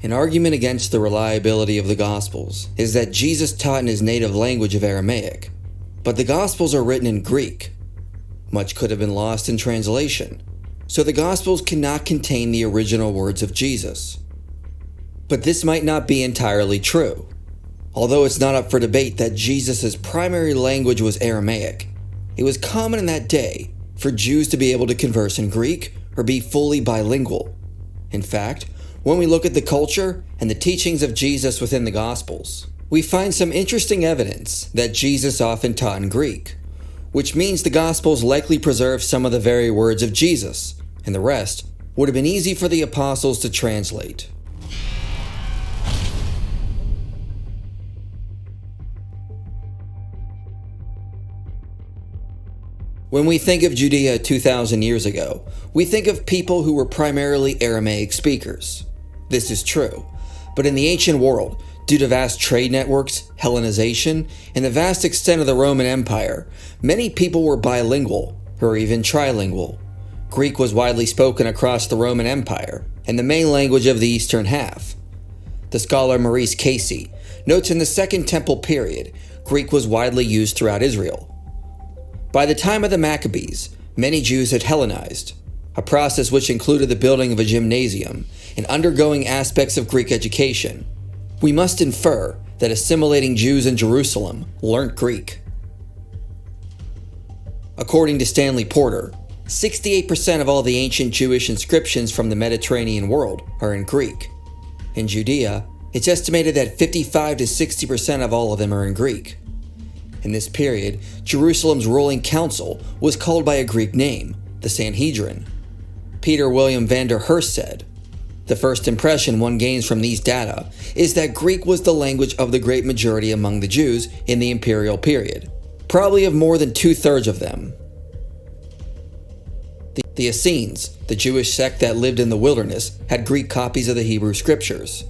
An argument against the reliability of the Gospels is that Jesus taught in his native language of Aramaic, but the Gospels are written in Greek. Much could have been lost in translation, so the Gospels cannot contain the original words of Jesus. But this might not be entirely true. Although it's not up for debate that Jesus' primary language was Aramaic, it was common in that day for Jews to be able to converse in Greek or be fully bilingual. In fact, when we look at the culture and the teachings of Jesus within the Gospels, we find some interesting evidence that Jesus often taught in Greek, which means the Gospels likely preserve some of the very words of Jesus, and the rest would have been easy for the apostles to translate. When we think of Judea 2,000 years ago, we think of people who were primarily Aramaic speakers. This is true, but in the ancient world, due to vast trade networks, Hellenization, and the vast extent of the Roman Empire, many people were bilingual, or even trilingual. Greek was widely spoken across the Roman Empire, and the main language of the eastern half. The scholar Maurice Casey notes in the Second Temple period, Greek was widely used throughout Israel. By the time of the Maccabees, many Jews had Hellenized, a process which included the building of a gymnasium and undergoing aspects of Greek education. We must infer that assimilating Jews in Jerusalem learnt Greek. According to Stanley Porter, 68% of all the ancient Jewish inscriptions from the Mediterranean world are in Greek. In Judea, it's estimated that 55 to 60% of all of them are in Greek. In this period, Jerusalem's ruling council was called by a Greek name, the Sanhedrin. Peter William van der Hearst said, "The first impression one gains from these data is that Greek was the language of the great majority among the Jews in the imperial period, probably of more than 2/3 of them." The Essenes, the Jewish sect that lived in the wilderness, had Greek copies of the Hebrew Scriptures.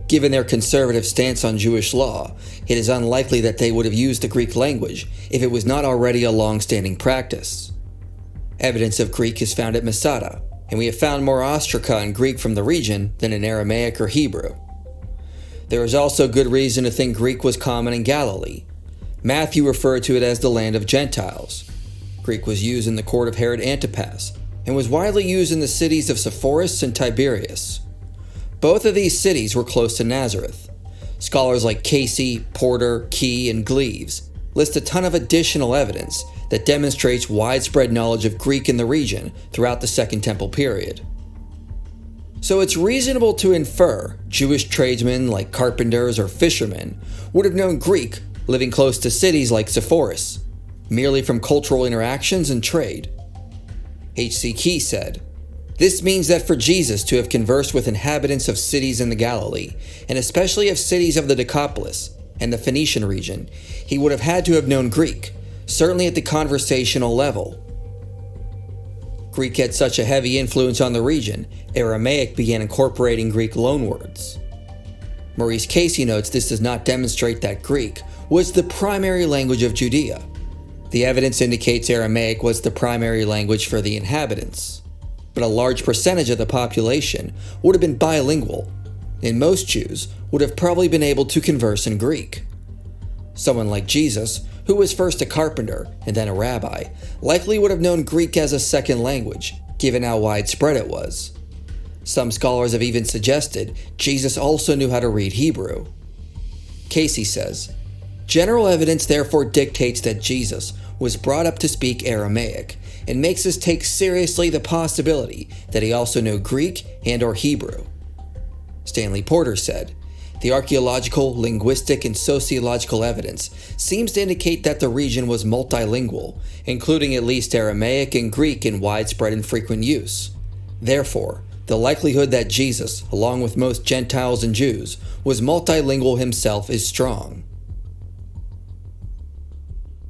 Given their conservative stance on Jewish law, it is unlikely that they would have used the Greek language if it was not already a long-standing practice. Evidence of Greek is found at Masada, and we have found more ostraca in Greek from the region than in Aramaic or Hebrew. There is also good reason to think Greek was common in Galilee. Matthew referred to it as the land of Gentiles. Greek was used in the court of Herod Antipas, and was widely used in the cities of Sepphoris and Tiberias. Both of these cities were close to Nazareth. Scholars like Casey, Porter, Key, and Gleaves list a ton of additional evidence that demonstrates widespread knowledge of Greek in the region throughout the Second Temple period. So it's reasonable to infer Jewish tradesmen like carpenters or fishermen would have known Greek living close to cities like Sepphoris, merely from cultural interactions and trade. H.C. Key said, "This means that for Jesus to have conversed with inhabitants of cities in the Galilee, and especially of cities of the Decapolis and the Phoenician region, he would have had to have known Greek, certainly at the conversational level." Greek had such a heavy influence on the region, Aramaic began incorporating Greek loanwords. Maurice Casey notes this does not demonstrate that Greek was the primary language of Judea. The evidence indicates Aramaic was the primary language for the inhabitants, but a large percentage of the population would have been bilingual, and most Jews would have probably been able to converse in Greek. Someone like Jesus, who was first a carpenter and then a rabbi, likely would have known Greek as a second language, given how widespread it was. Some scholars have even suggested Jesus also knew how to read Hebrew. Casey says, "General evidence therefore dictates that Jesus was brought up to speak Aramaic, and makes us take seriously the possibility that he also knew Greek and/or Hebrew." Stanley Porter said, "The archaeological, linguistic, and sociological evidence seems to indicate that the region was multilingual, including at least Aramaic and Greek in widespread and frequent use. Therefore, the likelihood that Jesus, along with most Gentiles and Jews, was multilingual himself is strong."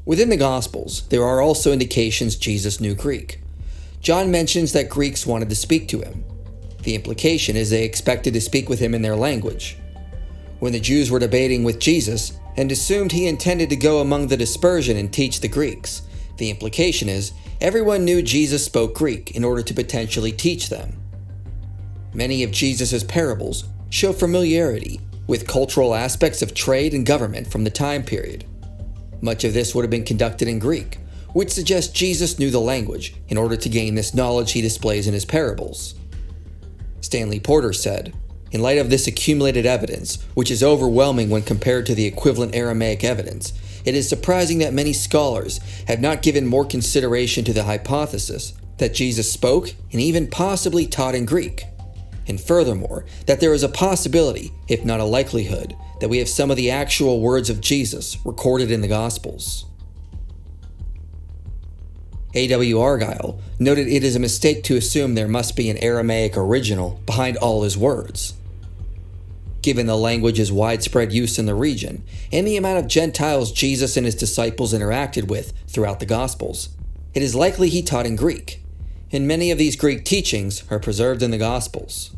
Within the Gospels, there are also indications Jesus knew Greek. John mentions that Greeks wanted to speak to him. The implication is they expected to speak with him in their language. When the Jews were debating with Jesus and assumed he intended to go among the dispersion and teach the Greeks, the implication is everyone knew Jesus spoke Greek in order to potentially teach them. Many of Jesus' parables show familiarity with cultural aspects of trade and government from the time period. Much of this would have been conducted in Greek, which suggests Jesus knew the language in order to gain this knowledge he displays in his parables. Stanley Porter said, "In light of this accumulated evidence, which is overwhelming when compared to the equivalent Aramaic evidence, it is surprising that many scholars have not given more consideration to the hypothesis that Jesus spoke and even possibly taught in Greek. And furthermore, that there is a possibility, if not a likelihood, that we have some of the actual words of Jesus recorded in the Gospels." A.W. Argyle noted it is a mistake to assume there must be an Aramaic original behind all his words. Given the language's widespread use in the region, and the amount of Gentiles Jesus and his disciples interacted with throughout the Gospels, it is likely he taught in Greek, and many of these Greek teachings are preserved in the Gospels.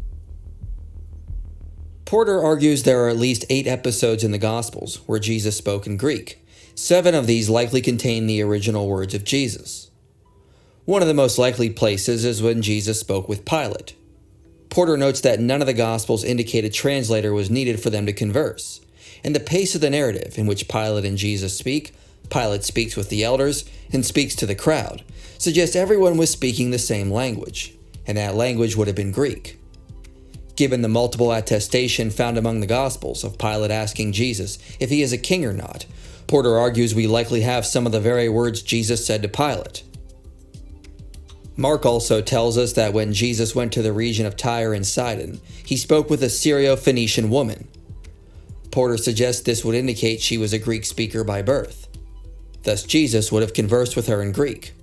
Porter argues there are at least 8 episodes in the Gospels where Jesus spoke in Greek. 7 of these likely contain the original words of Jesus. One of the most likely places is when Jesus spoke with Pilate. Porter notes that none of the Gospels indicate a translator was needed for them to converse, and the pace of the narrative in which Pilate and Jesus speak, Pilate speaks with the elders and speaks to the crowd, suggests everyone was speaking the same language, and that language would have been Greek. Given the multiple attestation found among the Gospels of Pilate asking Jesus if he is a king or not, Porter argues we likely have some of the very words Jesus said to Pilate. Mark also tells us that when Jesus went to the region of Tyre and Sidon, he spoke with a Syro-Phoenician woman. Porter suggests this would indicate she was a Greek speaker by birth. Thus Jesus would have conversed with her in Greek.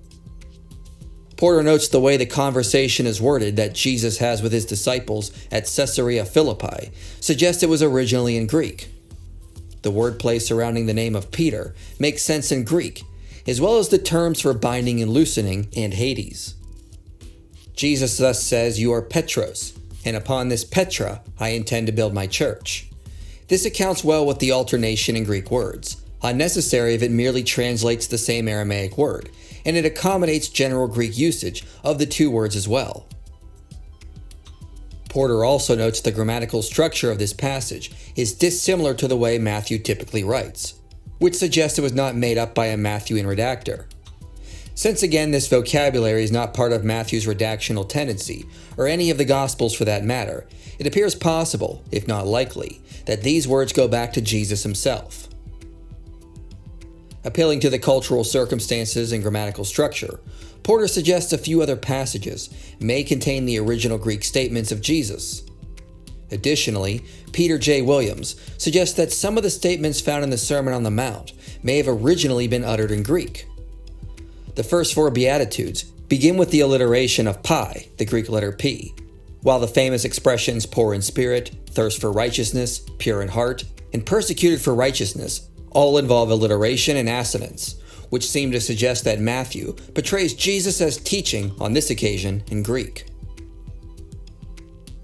Porter notes the way the conversation is worded that Jesus has with his disciples at Caesarea Philippi suggests it was originally in Greek. The wordplay surrounding the name of Peter makes sense in Greek, as well as the terms for binding and loosening and Hades. Jesus thus says, "You are Petros, and upon this Petra I intend to build my church." This accounts well with the alternation in Greek words, unnecessary if it merely translates the same Aramaic word, and it accommodates general Greek usage of the 2 words as well. Porter also notes the grammatical structure of this passage is dissimilar to the way Matthew typically writes, which suggests it was not made up by a Matthewian redactor. Since again this vocabulary is not part of Matthew's redactional tendency, or any of the Gospels for that matter, it appears possible, if not likely, that these words go back to Jesus himself. Appealing to the cultural circumstances and grammatical structure, Porter suggests a few other passages may contain the original Greek statements of Jesus. Additionally, Peter J. Williams suggests that some of the statements found in the Sermon on the Mount may have originally been uttered in Greek. The first 4 Beatitudes begin with the alliteration of pi, the Greek letter P, while the famous expressions poor in spirit, thirst for righteousness, pure in heart, and persecuted for righteousness all involve alliteration and assonance, which seem to suggest that Matthew portrays Jesus as teaching on this occasion in Greek.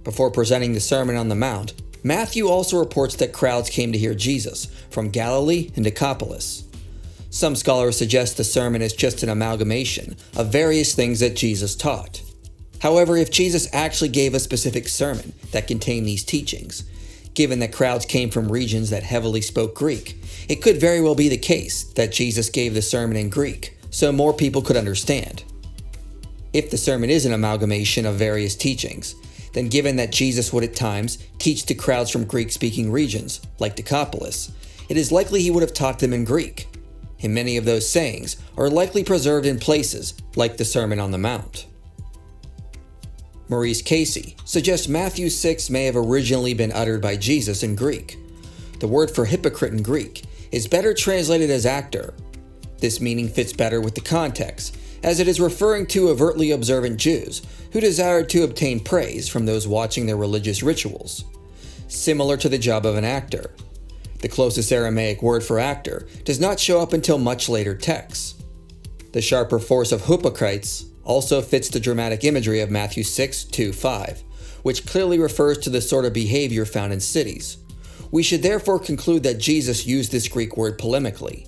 Before presenting the Sermon on the Mount, Matthew also reports that crowds came to hear Jesus from Galilee and Decapolis. Some scholars suggest the sermon is just an amalgamation of various things that Jesus taught. However, if Jesus actually gave a specific sermon that contained these teachings, given that crowds came from regions that heavily spoke Greek, it could very well be the case that Jesus gave the sermon in Greek so more people could understand. If the sermon is an amalgamation of various teachings, then given that Jesus would at times teach to crowds from Greek-speaking regions, like Decapolis, it is likely he would have taught them in Greek, and many of those sayings are likely preserved in places like the Sermon on the Mount. Maurice Casey suggests Matthew 6 may have originally been uttered by Jesus in Greek. The word for hypocrite in Greek is better translated as actor. This meaning fits better with the context, as it is referring to overtly observant Jews who desired to obtain praise from those watching their religious rituals, similar to the job of an actor. The closest Aramaic word for actor does not show up until much later texts. The sharper force of hypocrites also fits the dramatic imagery of Matthew 6:2-5, which clearly refers to the sort of behavior found in cities. We should therefore conclude that Jesus used this Greek word polemically.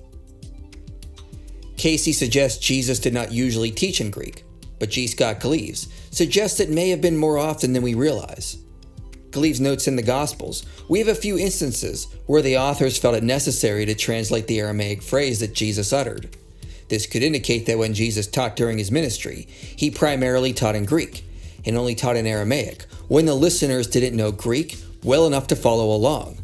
Casey suggests Jesus did not usually teach in Greek, but G. Scott Gleaves suggests it may have been more often than we realize. Gleaves notes in the Gospels, we have a few instances where the authors felt it necessary to translate the Aramaic phrase that Jesus uttered. This could indicate that when Jesus taught during his ministry, he primarily taught in Greek, and only taught in Aramaic when the listeners didn't know Greek well enough to follow along.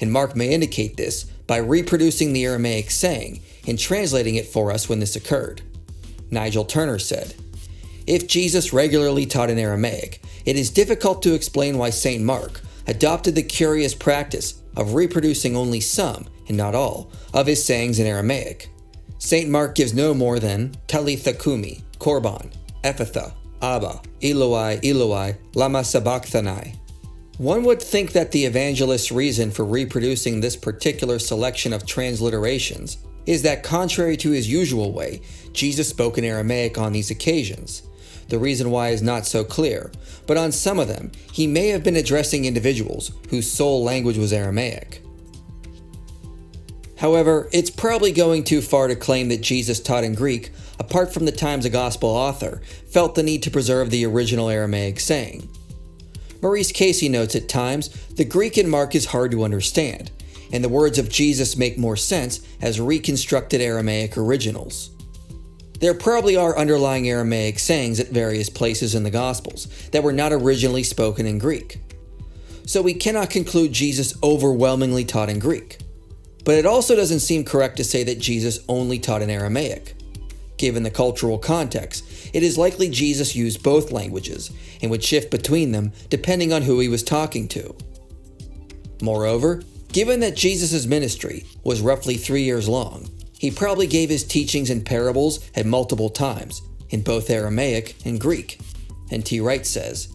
And Mark may indicate this by reproducing the Aramaic saying and translating it for us when this occurred. Nigel Turner said, "If Jesus regularly taught in Aramaic, it is difficult to explain why St. Mark adopted the curious practice of reproducing only some, and not all, of his sayings in Aramaic. St. Mark gives no more than Talitha Kumi, Korban, Ephatha, Abba, Eloi, Eloi, lama sabachthani." One would think that the evangelist's reason for reproducing this particular selection of transliterations is that contrary to his usual way, Jesus spoke in Aramaic on these occasions. The reason why is not so clear, but on some of them, he may have been addressing individuals whose sole language was Aramaic. However, it's probably going too far to claim that Jesus taught in Greek, apart from the times a gospel author felt the need to preserve the original Aramaic saying. Maurice Casey notes at times, the Greek in Mark is hard to understand, and the words of Jesus make more sense as reconstructed Aramaic originals. There probably are underlying Aramaic sayings at various places in the Gospels that were not originally spoken in Greek. So we cannot conclude Jesus overwhelmingly taught in Greek. But it also doesn't seem correct to say that Jesus only taught in Aramaic. Given the cultural context, it is likely Jesus used both languages and would shift between them depending on who he was talking to. Moreover, given that Jesus' ministry was roughly 3 years long, he probably gave his teachings and parables at multiple times, in both Aramaic and Greek. And T. Wright says,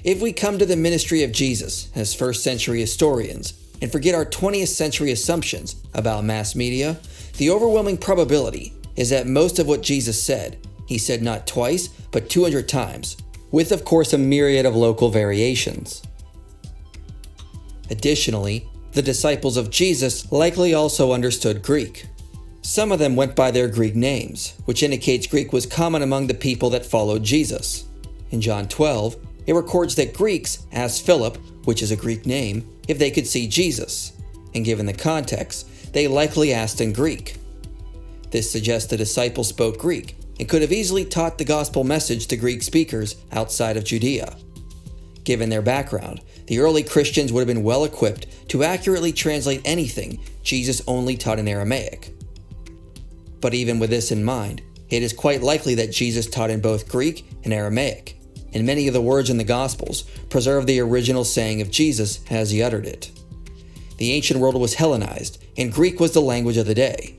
"If we come to the ministry of Jesus as first century historians and forget our 20th century assumptions about mass media, the overwhelming probability is that most of what Jesus said, he said not twice, but 200 times, with of course a myriad of local variations." Additionally, the disciples of Jesus likely also understood Greek. Some of them went by their Greek names, which indicates Greek was common among the people that followed Jesus. In John 12, it records that Greeks asked Philip, which is a Greek name, if they could see Jesus, and given the context, they likely asked in Greek. This suggests the disciples spoke Greek and could have easily taught the gospel message to Greek speakers outside of Judea. Given their background, the early Christians would have been well equipped to accurately translate anything Jesus only taught in Aramaic. But even with this in mind, it is quite likely that Jesus taught in both Greek and Aramaic, and many of the words in the Gospels preserve the original saying of Jesus as he uttered it. The ancient world was Hellenized, and Greek was the language of the day.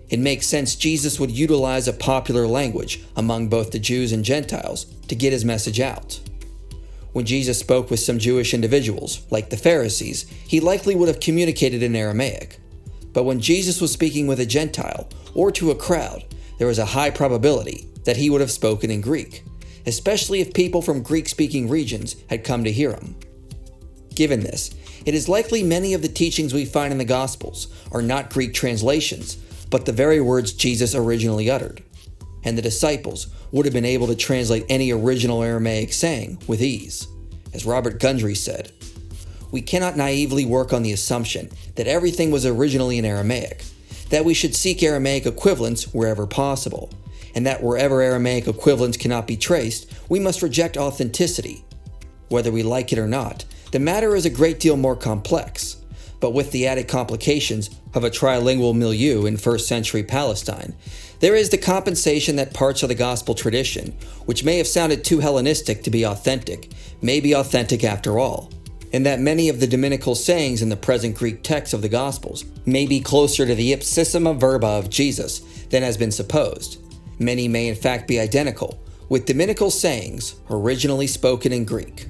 It makes sense Jesus would utilize a popular language among both the Jews and Gentiles to get his message out. When Jesus spoke with some Jewish individuals, like the Pharisees, he likely would have communicated in Aramaic. But when Jesus was speaking with a Gentile or to a crowd, there was a high probability that he would have spoken in Greek, especially if people from Greek-speaking regions had come to hear him. Given this, it is likely many of the teachings we find in the Gospels are not Greek translations, but the very words Jesus originally uttered, and the disciples would have been able to translate any original Aramaic saying with ease. As Robert Gundry said, "We cannot naively work on the assumption that everything was originally in Aramaic, that we should seek Aramaic equivalents wherever possible, and that wherever Aramaic equivalents cannot be traced, we must reject authenticity. Whether we like it or not, the matter is a great deal more complex, but with the added complications of a trilingual milieu in first century Palestine, there is the compensation that parts of the gospel tradition, which may have sounded too Hellenistic to be authentic, may be authentic after all, and that many of the Dominical sayings in the present Greek texts of the Gospels may be closer to the ipsissima verba of Jesus than has been supposed. Many may in fact be identical, with Dominical sayings originally spoken in Greek."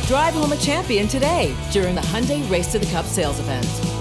Drive home a champion today during the Hyundai Race to the Cup sales event.